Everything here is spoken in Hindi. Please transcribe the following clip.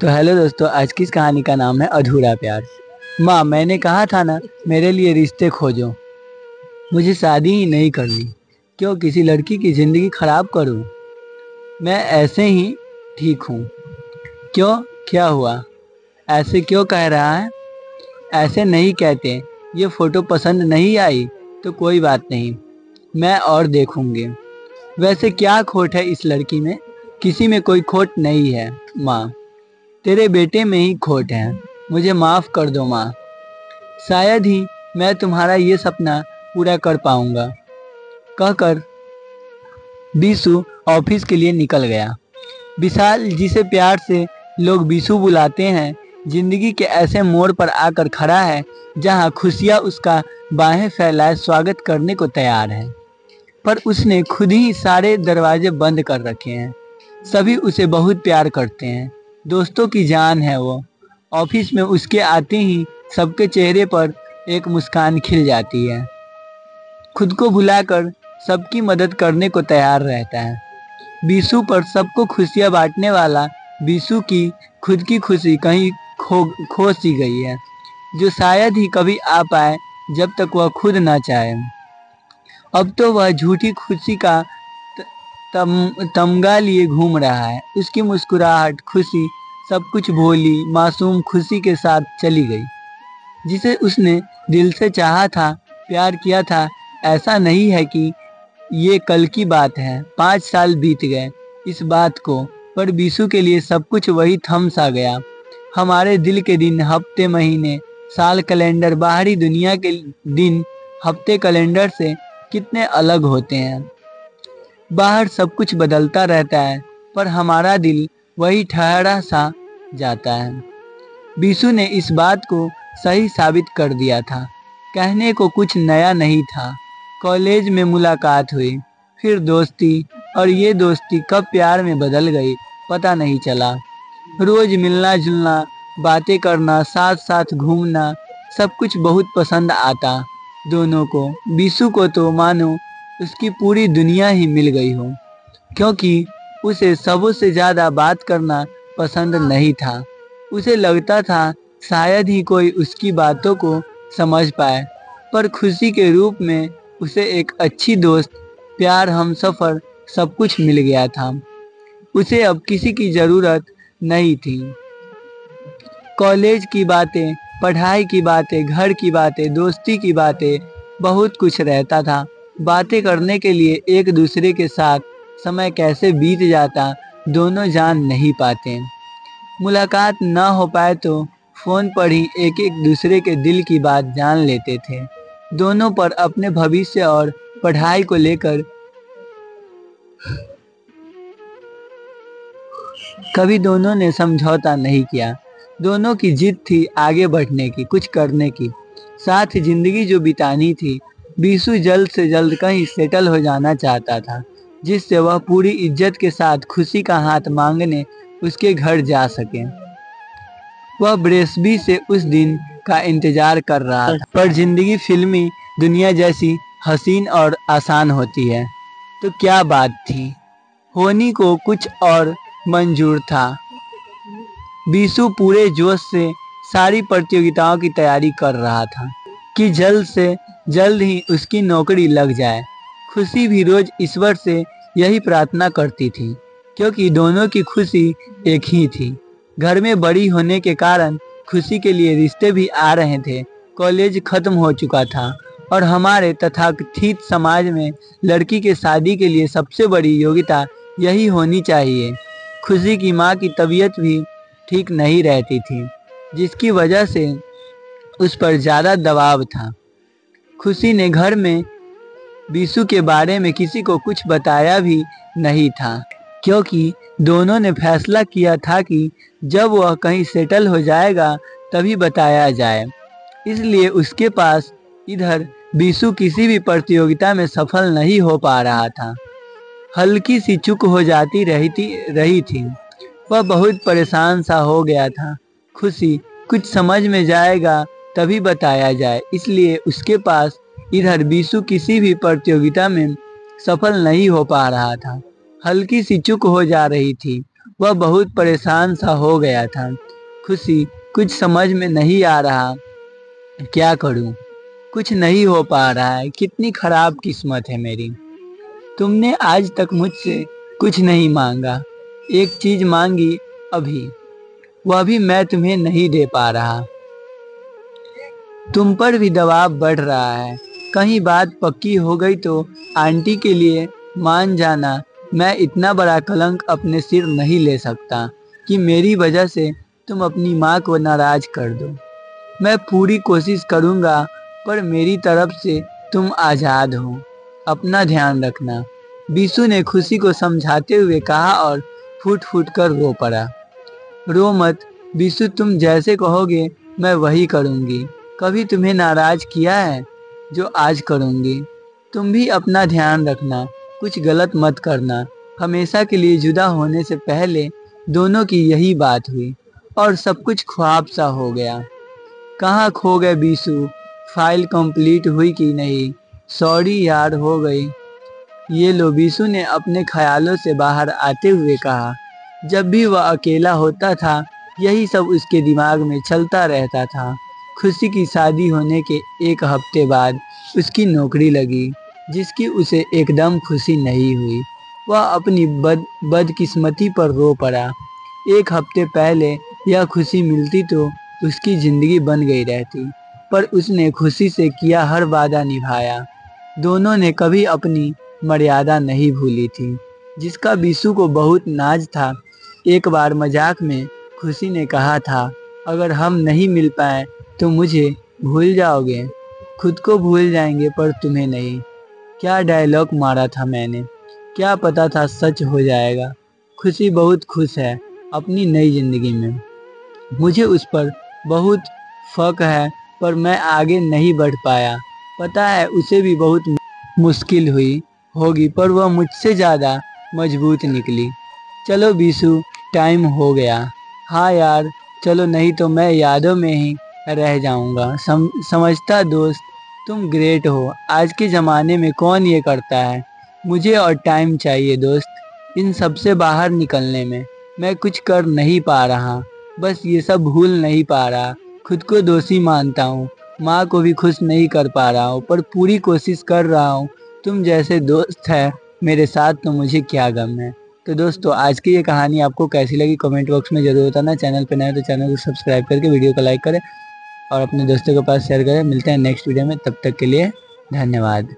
तो हेलो दोस्तों, आज की इस कहानी का नाम है अधूरा प्यार। माँ, मैंने कहा था ना, मेरे लिए रिश्ते खोजो। मुझे शादी ही नहीं करनी। क्यों किसी लड़की की ज़िंदगी खराब करूँ? मैं ऐसे ही ठीक हूँ। क्यों? क्या हुआ? ऐसे क्यों कह रहा है? ऐसे नहीं कहते। ये फ़ोटो पसंद नहीं आई तो कोई बात नहीं, मैं और देखूँगी। वैसे क्या खोट है इस लड़की में? किसी में कोई खोट नहीं है माँ, तेरे बेटे में ही खोट है। मुझे माफ़ कर दो माँ। शायद ही मैं तुम्हारा ये सपना पूरा कर पाऊंगा, कहकर बीसू ऑफिस के लिए निकल गया। विशाल, जिसे प्यार से लोग बीसू बुलाते हैं, जिंदगी के ऐसे मोड़ पर आकर खड़ा है जहां खुशियां उसका बाहें फैलाए स्वागत करने को तैयार है। पर उसने खुद ही सारे दरवाजे बंद कर रखे हैं। सभी उसे बहुत प्यार करते हैं, दोस्तों की जान है वो। ऑफिस में उसके आते ही सबके चेहरे पर एक मुस्कान खिल जाती है। खुद को भुलाकर सबकी मदद करने को तैयार रहता है। बीसू पर सबको खुशियां बांटने वाला बीसू की खुद की खुशी कहीं खो सी गई है, जो शायद ही कभी आ पाए जब तक वह खुद ना चाहे। अब तो वह झूठी खुशी का तमगा लिए घूम रहा है। उसकी मुस्कुराहट, खुशी, सब कुछ भोली मासूम खुशी के साथ चली गई। जिसे उसने दिल से चाहा था, प्यार किया था। ऐसा नहीं है कि ये कल की बात है। 5 साल बीत गए इस बात को, पर बीसू के लिए सब कुछ वही थम सा गया। हमारे दिल के दिन, हफ्ते, महीने, साल, कैलेंडर बाहरी दुनिया के दिन, हफ्ते कैलेंडर से कितने अलग होते हैं। बाहर सब कुछ बदलता रहता है, पर हमारा दिल वही ठहरा सा जाता है। बीसू ने इस बात को सही साबित कर दिया था। कहने को कुछ नया नहीं था। कॉलेज में मुलाकात हुई, फिर दोस्ती, और ये दोस्ती कब प्यार में बदल गई पता नहीं चला। रोज मिलना जुलना, बातें करना, साथ साथ घूमना, सब कुछ बहुत पसंद आता दोनों को। बीसू को तो मानो उसकी पूरी दुनिया ही मिल गई हो, क्योंकि उसे सबों से ज़्यादा बात करना पसंद नहीं था। उसे लगता था शायद ही कोई उसकी बातों को समझ पाए, पर खुशी के रूप में उसे एक अच्छी दोस्त, प्यार, हमसफ़र, सब कुछ मिल गया था। उसे अब किसी की ज़रूरत नहीं थी। कॉलेज की बातें, पढ़ाई की बातें, घर की बातें, दोस्ती की बातें, बहुत कुछ रहता था बातें करने के लिए। एक दूसरे के साथ समय कैसे बीत जाता दोनों जान नहीं पाते। मुलाकात ना हो पाए तो फ़ोन पर ही एक एक दूसरे के दिल की बात जान लेते थे। दोनों पर अपने भविष्य और पढ़ाई को लेकर कभी दोनों ने समझौता नहीं किया। दोनों की जिद थी आगे बढ़ने की, कुछ करने की, साथ जिंदगी जो बितानी थी। बीसू जल्द से जल्द कहीं सेटल हो जाना चाहता था, जिससे वह पूरी इज्जत के साथ खुशी का हाथ मांगने उसके घर जा सके। वह बेसब्री से उस दिन का इंतजार कर रहा था। पर जिंदगी फिल्मी दुनिया जैसी हसीन और आसान होती है तो क्या बात थी, होनी को कुछ और मंजूर था। बीसू पूरे जोश से सारी प्रतियोगिताओं की तैयारी कर रहा था कि जल्द से जल्द ही उसकी नौकरी लग जाए। खुशी भी रोज ईश्वर से यही प्रार्थना करती थी, क्योंकि दोनों की खुशी एक ही थी। घर में बड़ी होने के कारण खुशी के लिए रिश्ते भी आ रहे थे। कॉलेज खत्म हो चुका था और हमारे तथाकथित समाज में लड़की के शादी के लिए सबसे बड़ी योग्यता यही होनी चाहिए। खुशी की माँ की तबीयत भी ठीक नहीं रहती थी, जिसकी वजह से उस पर ज़्यादा दबाव था। खुशी ने घर में बीसू के बारे में किसी को कुछ बताया भी नहीं था, क्योंकि दोनों ने फैसला किया था कि जब वह कहीं सेटल हो जाएगा तभी बताया जाए। इसलिए उसके पास इधर बीसू किसी भी प्रतियोगिता में सफल नहीं हो पा रहा था। हल्की सी चूक हो जाती रही थी। वह बहुत परेशान सा हो गया था। खुशी, कुछ समझ में जाएगा तभी बताया जाए, इसलिए उसके पास इधर बीसू किसी भी प्रतियोगिता में सफल नहीं हो पा रहा था। हल्की सी चूक हो जा रही थी। वह बहुत परेशान सा हो गया था। खुशी, कुछ समझ में नहीं आ रहा, क्या करूं? कुछ नहीं हो पा रहा है, कितनी खराब किस्मत है मेरी। तुमने आज तक मुझसे कुछ नहीं मांगा, एक चीज मांगी अभी, वह भी मैं तुम्हें नहीं दे पा रहा। तुम पर भी दबाव बढ़ रहा है, कहीं बात पक्की हो गई तो आंटी के लिए मान जाना। मैं इतना बड़ा कलंक अपने सिर नहीं ले सकता कि मेरी वजह से तुम अपनी माँ को नाराज कर दो। मैं पूरी कोशिश करूँगा, पर मेरी तरफ से तुम आज़ाद हो। अपना ध्यान रखना। बीसू ने खुशी को समझाते हुए कहा और फूट फूट कर रो पड़ा। रो मत बीसू, तुम जैसे कहोगे मैं वही करूँगी। कभी तुम्हें नाराज किया है जो आज करूँगी। तुम भी अपना ध्यान रखना, कुछ गलत मत करना। हमेशा के लिए जुदा होने से पहले दोनों की यही बात हुई और सब कुछ ख्वाब सा हो गया। कहाँ खो गए बीसू? फाइल कंप्लीट हुई कि नहीं? सॉरी यार, हो गई। ये लो, बीसू ने अपने ख्यालों से बाहर आते हुए कहा। जब भी वह अकेला होता था यही सब उसके दिमाग में चलता रहता था। खुशी की शादी होने के एक हफ्ते बाद उसकी नौकरी लगी, जिसकी उसे एकदम खुशी नहीं हुई। वह अपनी बदकिस्मती पर रो पड़ा। एक हफ्ते पहले यह खुशी मिलती तो उसकी जिंदगी बन गई रहती, पर उसने खुशी से किया हर वादा निभाया। दोनों ने कभी अपनी मर्यादा नहीं भूली थी, जिसका बीसू को बहुत नाज था। एक बार मजाक में खुशी ने कहा था, अगर हम नहीं मिल पाए तो मुझे भूल जाओगे। खुद को भूल जाएंगे पर तुम्हें नहीं। क्या डायलॉग मारा था मैंने, क्या पता था सच हो जाएगा। खुशी बहुत खुश है अपनी नई जिंदगी में। मुझे उस पर बहुत फ़ख्र है, पर मैं आगे नहीं बढ़ पाया। पता है उसे भी बहुत मुश्किल हुई होगी, पर वह मुझसे ज़्यादा मजबूत निकली। चलो बीसू, टाइम हो गया। हाँ यार, चलो, नहीं तो मैं यादों में ही रह जाऊंगा। समझता दोस्त, तुम ग्रेट हो। आज के ज़माने में कौन ये करता है? मुझे और टाइम चाहिए दोस्त, इन सब से बाहर निकलने में। मैं कुछ कर नहीं पा रहा, बस ये सब भूल नहीं पा रहा। खुद को दोषी मानता हूँ, माँ को भी खुश नहीं कर पा रहा हूँ, पर पूरी कोशिश कर रहा हूँ। तुम जैसे दोस्त है मेरे साथ तो मुझे क्या गम है। तो दोस्तों, आज की ये कहानी आपको कैसी लगी कमेंट बॉक्स में ज़रूर बताना। चैनल पे नए हो तो चैनल को सब्सक्राइब करके वीडियो को लाइक करें और अपने दोस्तों के पास शेयर करें। मिलते हैं नेक्स्ट वीडियो में, तब तक के लिए धन्यवाद।